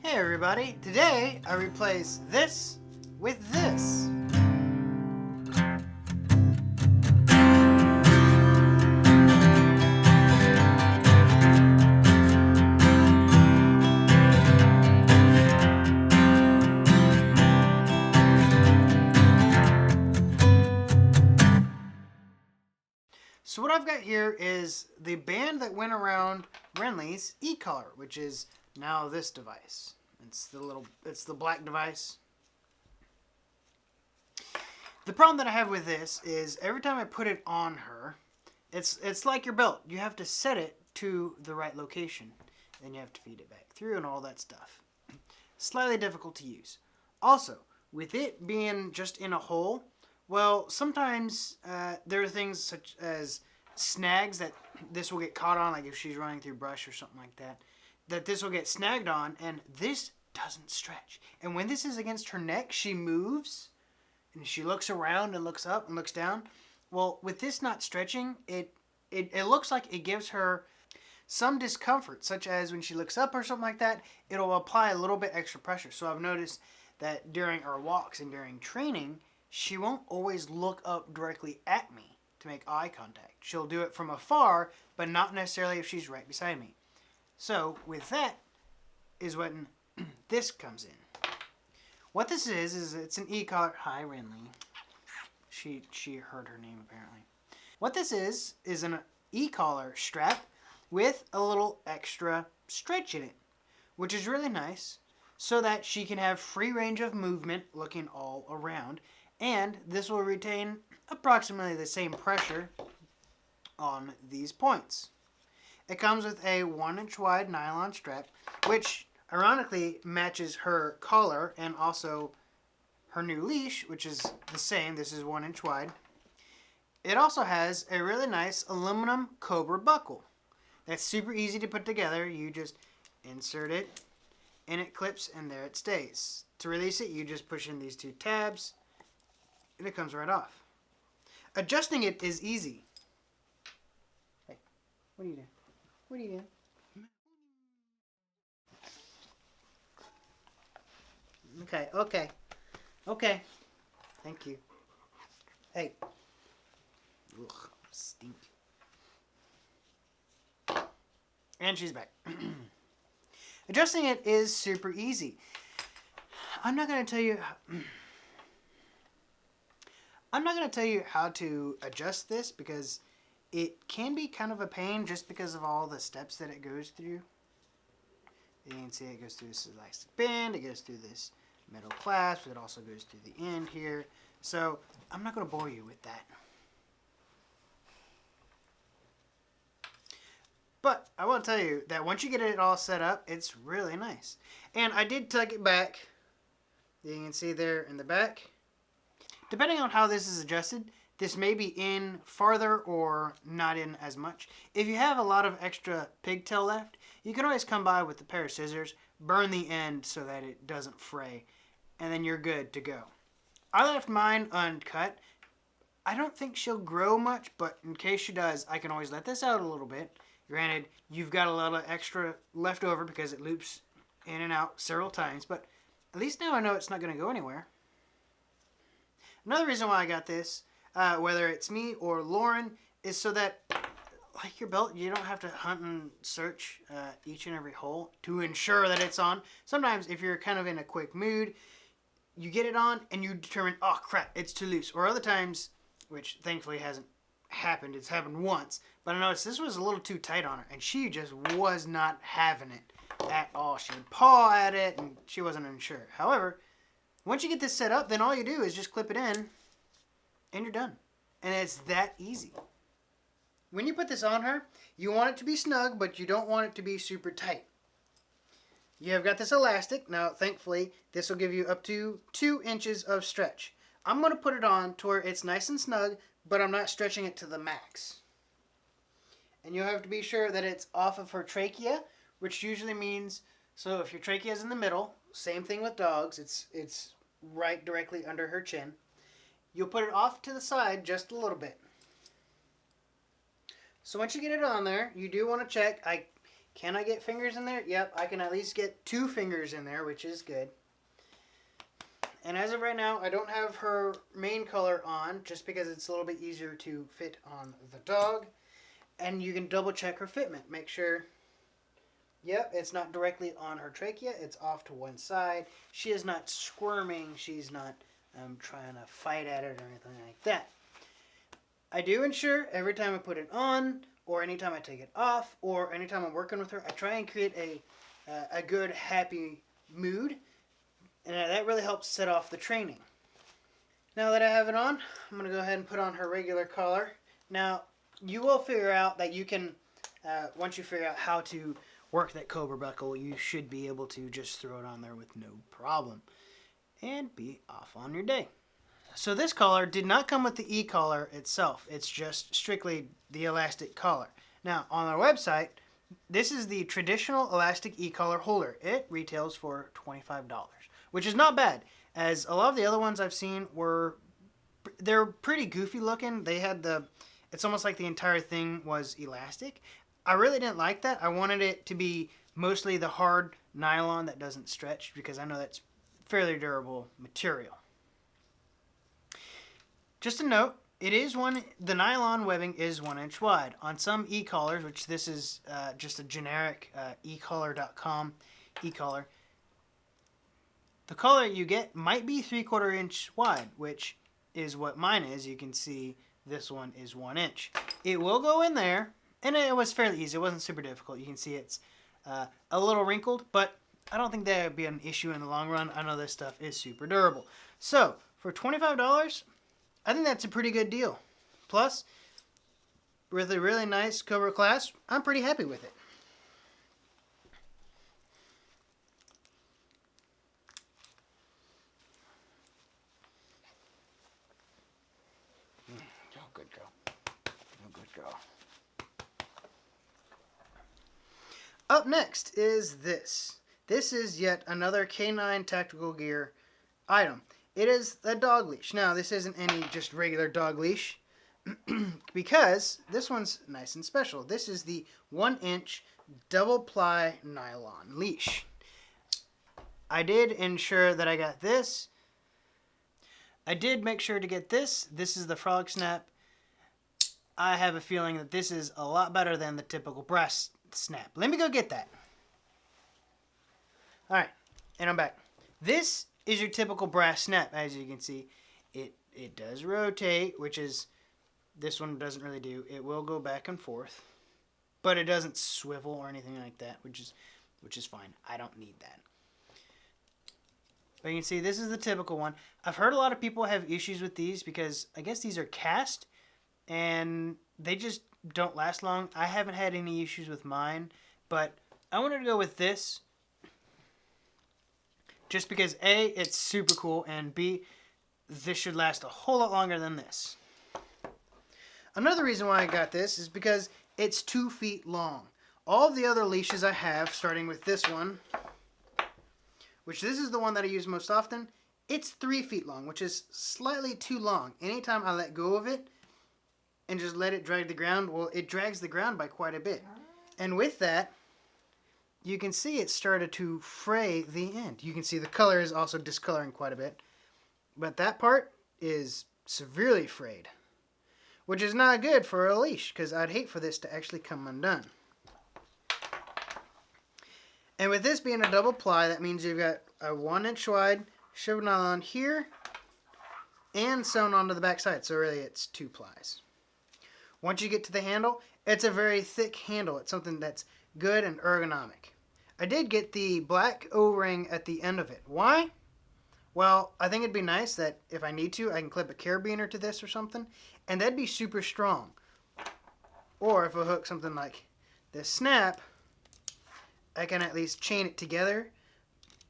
Hey everybody, today I replace this with this. So what I've got here is the band that went around Renly's e-collar, which is now this device. It's the black device. The problem that I have with this is every time I put it on her, it's like your belt. You have to set it to the right location. Then you have to feed it back through and all that stuff. Slightly difficult to use. Also, with it being just in a hole, well, sometimes there are things such as snags that this will get caught on, like if she's running through brush or something like that, that this will get snagged on, and this doesn't stretch. And when this is against her neck, she moves, and she looks around and looks up and looks down. Well, with this not stretching, it looks like it gives her some discomfort, such as when she looks up or something like that, it'll apply a little bit extra pressure. So I've noticed that during our walks and during training, she won't always look up directly at me to make eye contact. She'll do it from afar, but not necessarily if she's right beside me. So with that is when this comes in. What this is it's an e-collar. Hi, Renly. She heard her name apparently. What this is an e-collar strap with a little extra stretch in it, which is really nice so that she can have free range of movement looking all around. And this will retain approximately the same pressure on these points. It comes with a 1-inch wide nylon strap, which ironically matches her collar and also her new leash, which is the same. This is 1-inch wide. It also has a really nice aluminum Cobra buckle. That's super easy to put together. You just insert it and it clips and there it stays. To release it, you just push in these two tabs and it comes right off. Adjusting it is easy. Hey, what are you doing? What are you doing? Okay. Thank you. Hey. Ugh, stink. And she's back. Adjusting it is super easy. I'm not going to tell you how to adjust this because it can be kind of a pain just because of all the steps that it goes through. You can see it goes through this elastic band, it goes through this metal clasp, it also goes through the end here. So I'm not going to bore you with that. But I will tell you that once you get it all set up, it's really nice. And I did tuck it back. You can see there in the back. Depending on how this is adjusted, this may be in farther or not in as much. If you have a lot of extra pigtail left, you can always come by with a pair of scissors, burn the end so that it doesn't fray, and then you're good to go. I left mine uncut. I don't think she'll grow much, but in case she does, I can always let this out a little bit. Granted, you've got a lot of extra left over because it loops in and out several times, but at least now I know it's not going to go anywhere. Another reason why I got this, whether it's me or Lauren, is so that, like your belt, you don't have to hunt and search each and every hole to ensure that it's on. Sometimes if you're kind of in a quick mood, you get it on and you determine, oh crap, it's too loose. Or other times, which thankfully hasn't happened, it's happened once, but I noticed this was a little too tight on her and she just was not having it at all. She would paw at it and she wasn't unsure. However, once you get this set up, then all you do is just clip it in and you're done. And it's that easy. When you put this on her, you want it to be snug, but you don't want it to be super tight. You have got this elastic. Now, thankfully, this will give you up to 2 inches of stretch. I'm going to put it on to where it's nice and snug, but I'm not stretching it to the max. And you'll have to be sure that it's off of her trachea, which usually means, so if your trachea is in the middle, same thing with dogs, it's right directly under her chin. You'll put it off to the side just a little bit. So once you get it on there, you do want to check. Can I get fingers in there? Yep, I can at least get 2 fingers in there, which is good. And as of right now, I don't have her main color on, just because it's a little bit easier to fit on the dog. And you can double check her fitment. Make sure, yep, it's not directly on her trachea. It's off to one side. She is not squirming. She's not trying to fight at it or anything like that. I do ensure every time I put it on, or anytime I take it off, or anytime I'm working with her, I try and create a good, happy mood. And that really helps set off the training. Now that I have it on, I'm going to go ahead and put on her regular collar. Now, you will figure out that you can, once you figure out how to work that Cobra buckle, you should be able to just throw it on there with no problem. And be off on your day. So this collar did not come with the e-collar itself. It's just strictly the elastic collar. Now, on our website, this is the traditional elastic e-collar holder. It retails for $25. Which is not bad, as a lot of the other ones I've seen they're pretty goofy looking. They had it's almost like the entire thing was elastic. I really didn't like that. I wanted it to be mostly the hard nylon that doesn't stretch, because I know that's fairly durable material. Just a note, the nylon webbing is 1 inch wide. On some e-collars, which this is just a generic ecollar.com e-collar, the collar you get might be 3/4 inch wide, which is what mine is. You can see this one is 1 inch. It will go in there, and it was fairly easy. It wasn't super difficult. You can see it's a little wrinkled, but I don't think that would be an issue in the long run. I know this stuff is super durable. So, for $25, I think that's a pretty good deal. Plus, with a really nice Cobra clasp, I'm pretty happy with it. Good girl. Oh, good girl. Up next is this. This is yet another canine tactical gear item. It is the dog leash. Now, this isn't any just regular dog leash, because this one's nice and special. This is the 1 inch double ply nylon leash. I did ensure that I got this. I did make sure to get this. This is the Frolic Snap. I have a feeling that this is a lot better than the typical brass snap. Let me go get that. Alright, and I'm back. This is your typical brass snap. As you can see, it does rotate, which is, this one doesn't really do. It will go back and forth, but it doesn't swivel or anything like that, which is fine. I don't need that. But you can see this is the typical one. I've heard a lot of people have issues with these because I guess these are cast and they just don't last long. I haven't had any issues with mine, but I wanted to go with this just because A, it's super cool, and B, this should last a whole lot longer than this. Another reason why I got this is because it's 2 feet long. All the other leashes I have, starting with this one, which this is the one that I use most often, it's 3 feet long, which is slightly too long. Anytime I let go of it and just let it drag the ground, well, it drags the ground by quite a bit. And with that, you can see it started to fray the end. You can see the color is also discoloring quite a bit. But that part is severely frayed, which is not good for a leash, because I'd hate for this to actually come undone. And with this being a double ply, that means you've got a 1 inch wide shivered nylon here and sewn onto the back side. So really it's 2 plies. Once you get to the handle, it's a very thick handle. It's something that's good and ergonomic. I did get the black O-ring at the end of it. Why? Well, I think it'd be nice that if I need to, I can clip a carabiner to this or something, and that'd be super strong. Or if I hook something like this snap, I can at least chain it together,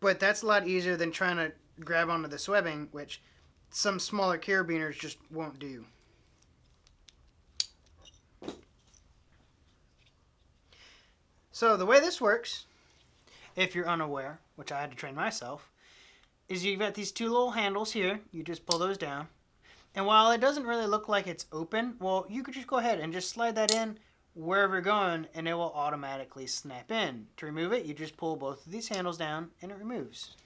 but that's a lot easier than trying to grab onto this webbing, which some smaller carabiners just won't do. So the way this works, if you're unaware, which I had to train myself, is you've got these 2 little handles here. You just pull those down. And while it doesn't really look like it's open, well, you could just go ahead and just slide that in wherever you're going, and it will automatically snap in. To remove it, you just pull both of these handles down and it removes.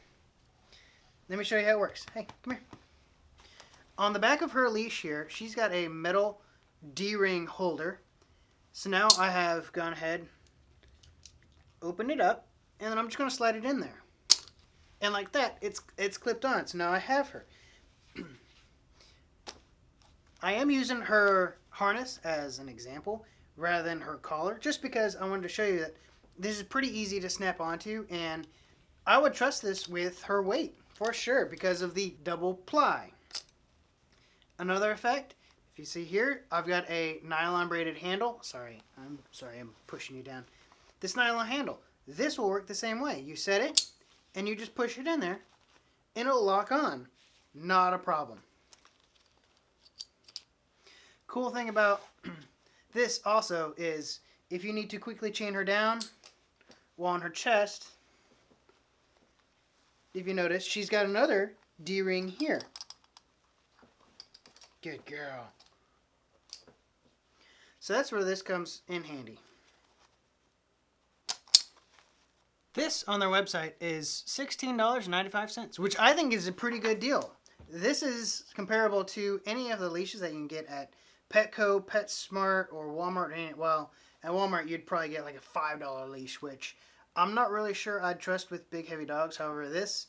Let me show you how it works. Hey, come here. On the back of her leash here, she's got a metal D-ring holder. So now I have gone ahead, opened it up, and then I'm just going to slide it in there. And like that, it's clipped on. So now I have her. I am using her harness as an example rather than her collar, just because I wanted to show you that this is pretty easy to snap onto, and I would trust this with her weight for sure because of the double ply. Another effect, if you see here, I've got a nylon braided handle. I'm pushing you down. This nylon handle, this will work the same way. You set it and you just push it in there and it'll lock on. Not a problem. Cool thing about this also is if you need to quickly chain her down while on her chest, if you notice, she's got another D-ring here. Good girl. So that's where this comes in handy. This on their website is $16.95, which I think is a pretty good deal. This is comparable to any of the leashes that you can get at Petco, PetSmart, or Walmart. Well, at Walmart you'd probably get like a $5 leash, which I'm not really sure I'd trust with big heavy dogs. However, this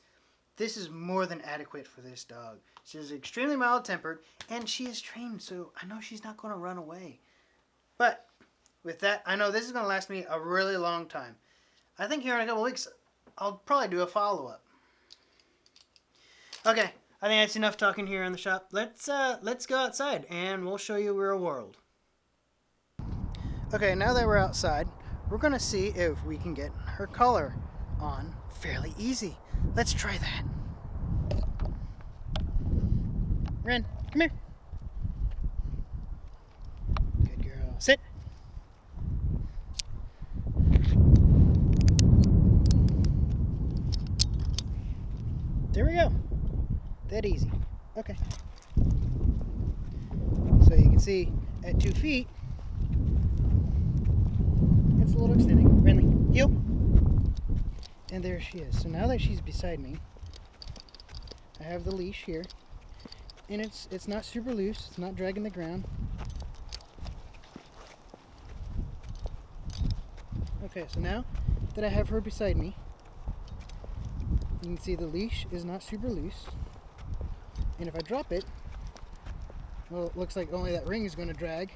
is more than adequate for this dog. She's extremely mild-tempered, and she is trained, so I know she's not going to run away. But with that, I know this is going to last me a really long time. I think here in a couple weeks, I'll probably do a follow-up. Okay, I think that's enough talking here in the shop. Let's go outside, and we'll show you a real world. Okay, now that we're outside, we're going to see if we can get her collar on fairly easy. Let's try that. Ren, come here. Good girl. Sit. There we go. That easy. Okay. So you can see at 2 feet, it's a little extending. Renly, heel. And there she is. So now that she's beside me, I have the leash here. And it's not super loose. It's not dragging the ground. Okay, so now that I have her beside me, you can see the leash is not super loose. And if I drop it, well, it looks like only that ring is going to drag.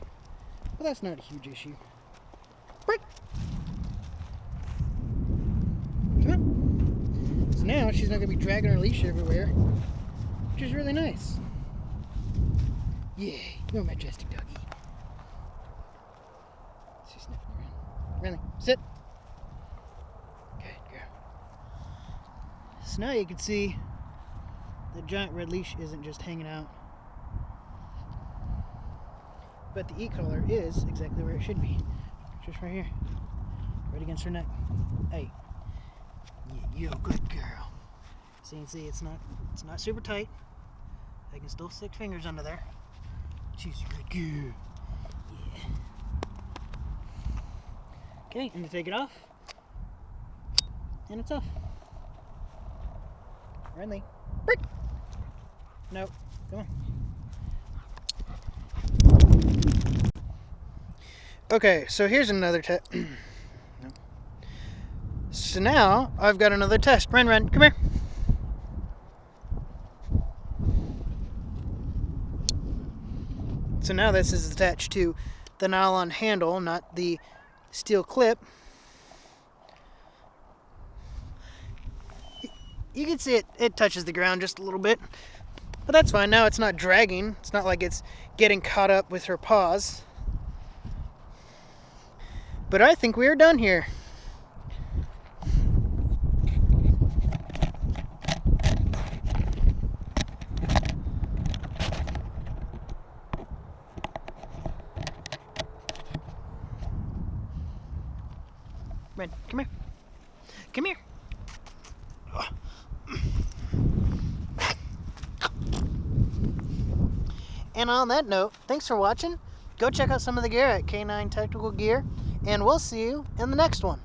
But that's not a huge issue. Break! Come on. So now she's not going to be dragging her leash everywhere, which is really nice. Yeah, you're a majestic doggy. She's sniffing around. Really? Sit. Good girl. So now you can see the giant red leash isn't just hanging out, but the E-collar is exactly where it should be. Just right here. Right against her neck. Hey. Yeah, you're a good girl. So you can see it's not super tight. I can still stick fingers under there. She's a good girl. Yeah. Okay, and to take it off. And it's off. Renly. Break! Nope. Come on. Okay, so here's another test. No. So now I've got another test. Ren, come here. So now this is attached to the nylon handle, not the steel clip. You can see it touches the ground just a little bit, but that's fine. Now it's not dragging. It's not like it's getting caught up with her paws. But I think we are done here. Red, come here. Come here. And on that note, thanks for watching. go check out some of the gear at K9 Technical Gear, and we'll see you in the next one.